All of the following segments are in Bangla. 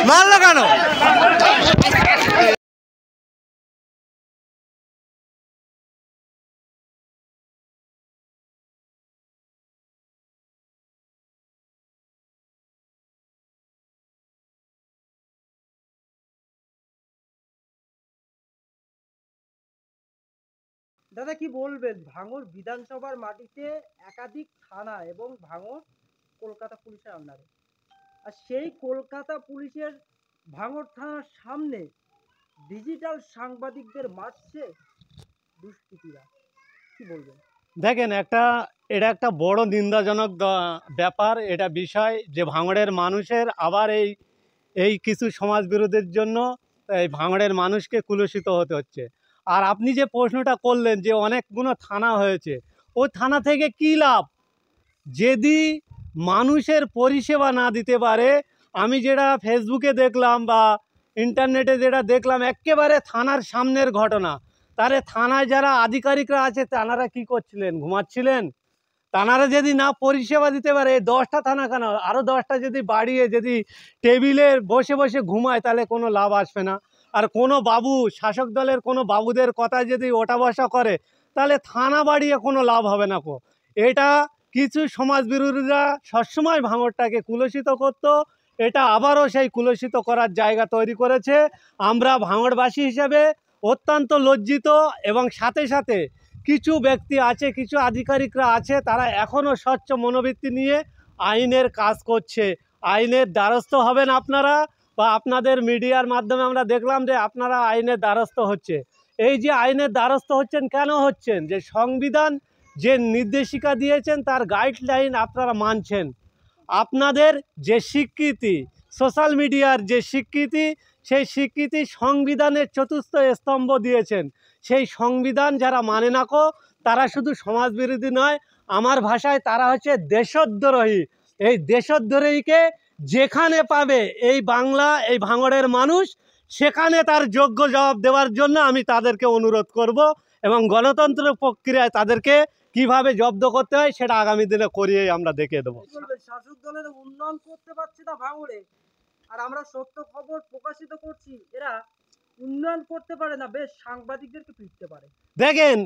মারলো কেন? দাদা কি বলবেন, ভাঙড় বিধানসভার মাটিতে একাধিক থানা এবং ভাঙড় কলকাতা পুলিশের আন্ডারে, আর সেই কলকাতা পুলিশের ভাঙড় থানার সামনে ডিজিটাল সাংবাদিকদের মারছে দুষ্কৃতীরা, কি বলবেন? দেখেন, এটা একটা বড় নিন্দাজনক ব্যাপার। এটা বিষয় যে ভাঙড়ের মানুষের আবার এই কিছু সমাজ বিরোধীর জন্য এই ভাঙড়ের মানুষকে কুলুষিত হতে হচ্ছে। আর আপনি যে প্রশ্নটা করলেন যে অনেকগুলো থানা হয়েছে, ওই থানা থেকে কী লাভ যদি মানুষের পরিষেবা না দিতে পারে? আমি যেটা ফেসবুকে দেখলাম বা ইন্টারনেটে যেটা দেখলাম, একেবারে থানার সামনের ঘটনা। তারে থানায় যারা আধিকারিকরা আছে তানারা কি করছিলেন? ঘুমাচ্ছিলেন? তানারা যদি না পরিষেবা দিতে পারে, 10টা থানা কেন, আরও 10টা যদি বাড়িয়ে যদি টেবিলে বসে বসে ঘুমায়, তাহলে কোনো লাভ আসবে না। আর কোনো বাবু, শাসক দলের কোনো বাবুদের কথা যদি ওঠা বসা করে, তাহলে থানা বাড়িয়ে কোনো লাভ হবে না কো। এটা কিছু সমাজ বিরোধীরা সবসময় ভাঙড়টাকে কুলুষিত করত, এটা আবারও সেই কুলুষিত করার জায়গা তৈরি করেছে। আমরা ভাঙড়বাসী হিসেবে অত্যন্ত লজ্জিত, এবং সাথে সাথে কিছু ব্যক্তি আছে, কিছু আধিকারিকরা আছে, তারা এখনও স্বচ্ছ মনোবৃত্তি নিয়ে আইনের কাজ করছে। আইনের দ্বারস্থ হবেন আপনারা, বা আপনাদের মিডিয়ার মাধ্যমে আমরা দেখলাম যে আপনারা আইনের দ্বারস্থ হচ্ছে। এই যে আইনের দ্বারস্থ হচ্ছেন, কেন হচ্ছেন? যে সংবিধান যে নির্দেশিকা দিয়েছেন তার গাইডলাইন আপনারা মানছেন। আপনাদের যে স্বীকৃতি, সোশ্যাল মিডিয়ার যে স্বীকৃতি, সেই স্বীকৃতি সংবিধানের চতুর্থ স্তম্ভ দিয়েছেন। সেই সংবিধান যারা মানে না কো, তারা শুধু সমাজবিরোধী নয়, আমার ভাষায় তারা হচ্ছে দেশদ্রোহী। এই দেশদ্রোহীকে যেখানে পাবে এই বাংলা, এই ভাঙড়ের মানুষ, সেখানে তার যোগ্য জবাব দেওয়ার জন্য আমি তাদেরকে অনুরোধ করব, এবং গণতন্ত্র প্রক্রিয়ায় তাদেরকে কিভাবে জব্দ করতে হয় সেটা আগামী দিনে করিয়েই আমরা দেখিয়ে দেবো। শাসক দলের উন্নয়ন করতে পারছে না ভাঙড়ে, আর আমরা সত্য খবর প্রকাশিত করছি, এরা উন্নয়ন করতে পারে না, বেশ সাংবাদিকদেরকে পিটতে পারে। দেখেন,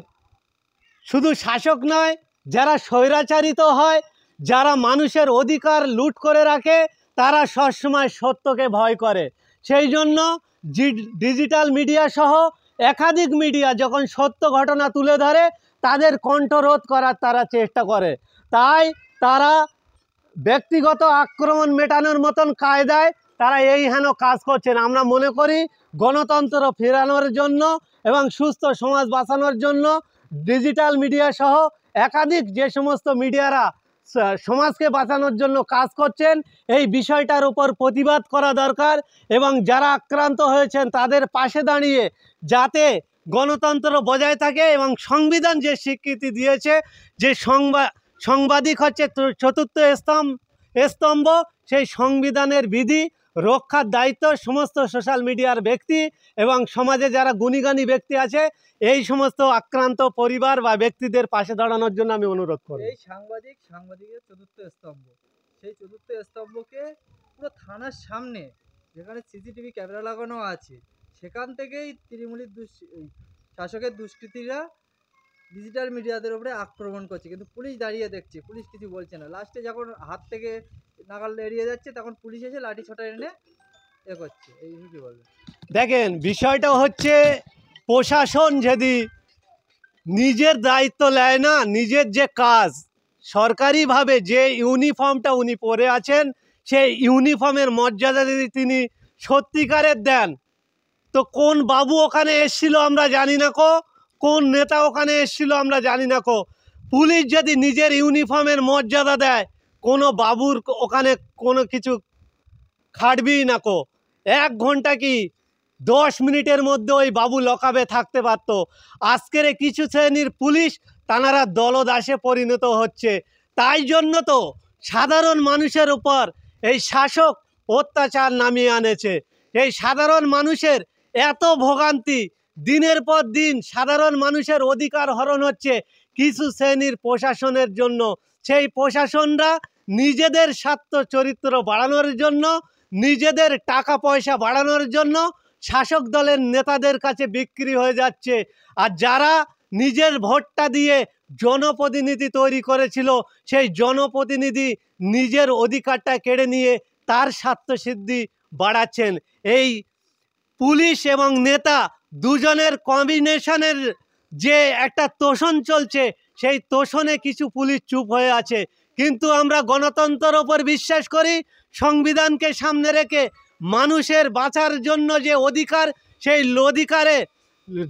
শুধু শাসক নয়, যারা স্বৈরাচারিত হয়, যারা মানুষের অধিকার লুট করে রাখে, তারা সবসময় সত্যকে ভয় করে। সেই জন্য ডিজিটাল মিডিয়া সহ একাধিক মিডিয়া যখন সত্য ঘটনা তুলে ধরে, তাদের কণ্ঠরোধ করার তারা চেষ্টা করে। তাই তারা ব্যক্তিগত আক্রমণ মেটানোর মতন কায়দায় তারা এই হেন কাজ করছেন। আমরা মনে করি গণতন্ত্র ফেরানোর জন্য এবং সুস্থ সমাজ বাঁচানোর জন্য ডিজিটাল মিডিয়া সহ একাধিক যে সমস্ত মিডিয়ারা সমাজকে বাঁচানোর জন্য কাজ করছেন, এই বিষয়টার উপর প্রতিবাদ করা দরকার, এবং যারা আক্রান্ত হয়েছেন তাদের পাশে দাঁড়িয়ে যাতে গণতন্ত্র বজায় থাকে, এবং সংবিধান যে স্বীকৃতি দিয়েছে যে সাংবাদিক হচ্ছে চতুর্থ স্তম্ভ, সেই সংবিধানের বিধি রক্ষার দায়িত্ব সমস্ত সোশ্যাল মিডিয়ার ব্যক্তি এবং সমাজে যারা গুণীগানী ব্যক্তি আছে, এই সমস্ত আক্রান্ত পরিবার বা ব্যক্তিদের পাশে দাঁড়ানোর জন্য আমি অনুরোধ করব। এই সাংবাদিকের চতুর্থ স্তম্ভ, সেই চতুর্থ স্তম্ভকে পুরো থানার সামনে, যেখানে সিসিটিভি ক্যামেরা লাগানো আছে, সেখান থেকেই তৃণমূলের শাসকের দুষ্কৃতীরা ডিজিটাল মিডিয়াদের উপরে আক্রমণ করছে, কিন্তু পুলিশ দাঁড়িয়ে দেখছে, পুলিশ কিছু বলছে না। লাস্টে যখন হাত থেকে নাগাল এড়িয়ে যাচ্ছে, তখন পুলিশ এসে লাঠি ছোটা এনে করছে। এই কি বলবেন? দেখেন, বিষয়টা হচ্ছে প্রশাসন যদি নিজের দায়িত্ব নেয় না, নিজের যে কাজ সরকারিভাবে যে ইউনিফর্মটা উনি পরে আছেন, সেই ইউনিফর্মের মর্যাদা যদি তিনি সত্যিকারের দেন, তো কোন বাবু ওখানে এসেছিল আমরা জানি না কো, কোন নেতা ওখানে এসেছিল আমরা জানি না কো। পুলিশ যদি নিজের ইউনিফর্মের মর্যাদা দেয়, কোনো বাবুর ওখানে কোনো কিছু খাটবেই না কো। 1 ঘন্টা কি 10 মিনিটের মধ্যে ওই বাবু লকআপে থাকতে পারত। আজকের কিছু শ্রেণীর পুলিশ তানারা দলদাসে পরিণত হচ্ছে। তাই জন্য তো সাধারণ মানুষের উপর এই শাসক অত্যাচার নামিয়ে আনেছে। এই সাধারণ মানুষের এত ভোগান্তি, দিনের পর দিন সাধারণ মানুষের অধিকার হরণ হচ্ছে কিছু শ্রেণীর প্রশাসনের জন্য। সেই প্রশাসনরা নিজেদের স্বার্থ চরিত্র বাড়ানোর জন্য, নিজেদের টাকা পয়সা বাড়ানোর জন্য শাসক দলের নেতাদের কাছে বিক্রি হয়ে যাচ্ছে। আর যারা নিজের ভোটটা দিয়ে জনপ্রতিনিধি তৈরি করেছিল, সেই জনপ্রতিনিধি নিজের অধিকারটা কেড়ে নিয়ে তার স্বার্থসিদ্ধি বাড়াচ্ছেন। এই পুলিশ এবং নেতা দুজনের কম্বিনেশনের যে একটা তোষণ চলছে, সেই তোষণে কিছু পুলিশ চুপ হয়ে আছে। কিন্তু আমরা গণতন্ত্রের ওপর বিশ্বাস করি, সংবিধানকে সামনে রেখে মানুষের বাঁচার জন্য যে অধিকার, সেই অধিকারে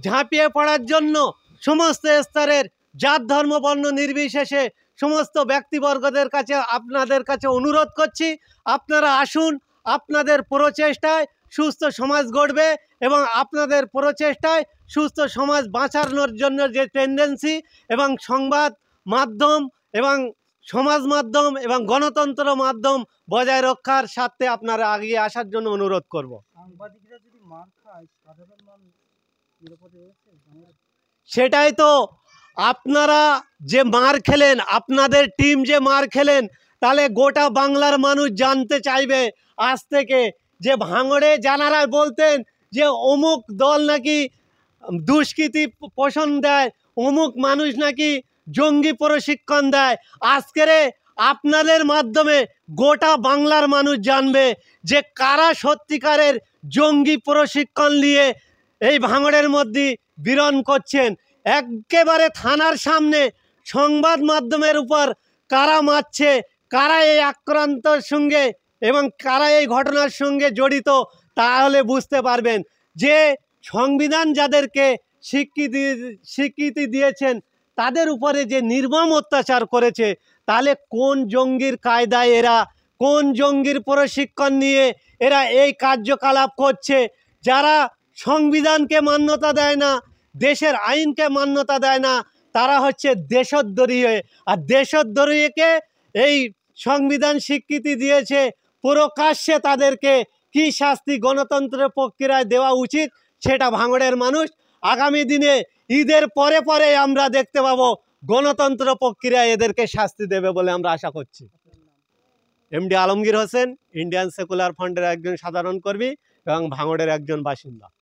ঝাঁপিয়ে পড়ার জন্য সমস্ত স্তরের জাত ধর্ম বর্ণ নির্বিশেষে সমস্ত ব্যক্তিবর্গদের কাছে আপনাদের কাছে অনুরোধ করছি, আপনারা আসুন। আপনাদের প্রচেষ্টায় সুস্থ সমাজ গড়বে এবং আপনাদের প্রচেষ্টায় সুস্থ সমাজ বাঁচানোর জন্য যে টেন্ডেন্সি এবং সংবাদ মাধ্যম এবং সমাজ মাধ্যম এবং গণতন্ত্র মাধ্যম বজায় রক্ষার স্বার্থে আপনারা এগিয়ে আসার জন্য অনুরোধ করব। সাংবাদিকরা যদি মার খায়, সাধারণ মানুষ নিরাপদে রয়েছে? সেটাই তো, আপনারা যে মার খেলেন, আপনাদের টিম যে মার খেলেন, তাহলে গোটা বাংলার মানুষ জানতে চাইবে আজ থেকে যে ভাঙড়ে জানারা বলতেন যে অমুক দল নাকি দুষ্কৃতি পোষণ দেয়, অমুক মানুষ নাকি জঙ্গি প্রশিক্ষণ দেয়। আজকের আপনাদের মাধ্যমে গোটা বাংলার মানুষ জানবে যে কারা সত্যিকারের জঙ্গি প্রশিক্ষণ নিয়ে এই ভাঙড়ের মধ্যে বিরণ করছেন। একেবারে থানার সামনে সংবাদ মাধ্যমের উপর কারা মারছে, কারা এই আক্রান্তর সঙ্গে এবং কারা এই ঘটনার সঙ্গে জড়িত, তাহলে বুঝতে পারবেন যে সংবিধান যাদেরকে স্বীকৃতি দিয়েছেন তাদের উপরে যে নির্মম অত্যাচার করেছে, তাহলে কোন জঙ্গির কায়দায় এরা, কোন জঙ্গির প্রশিক্ষণ নিয়ে এরা এই কার্যকলাপ করছে? যারা সংবিধানকে মান্যতা দেয় না, দেশের আইনকে মান্যতা দেয় না, তারা হচ্ছে দেশদ্রোহী। আর দেশদ্রোহীকে এই সংবিধান স্বীকৃতি দিয়েছে, প্রকাশ্যে তাদেরকে কি শাস্তি গণতন্ত্রের প্রক্রিয়ায় দেওয়া উচিত সেটা ভাঙড়ের মানুষ আগামী দিনে ঈদের পরে পরে আমরা দেখতে পাবো। গণতন্ত্র প্রক্রিয়ায় এদেরকে শাস্তি দেবে বলে আমরা আশা করছি। MD Alamgir Hossain, Indian secular ফ্রন্টের একজন সাধারণ কর্মী এবং ভাঙড়ের একজন বাসিন্দা।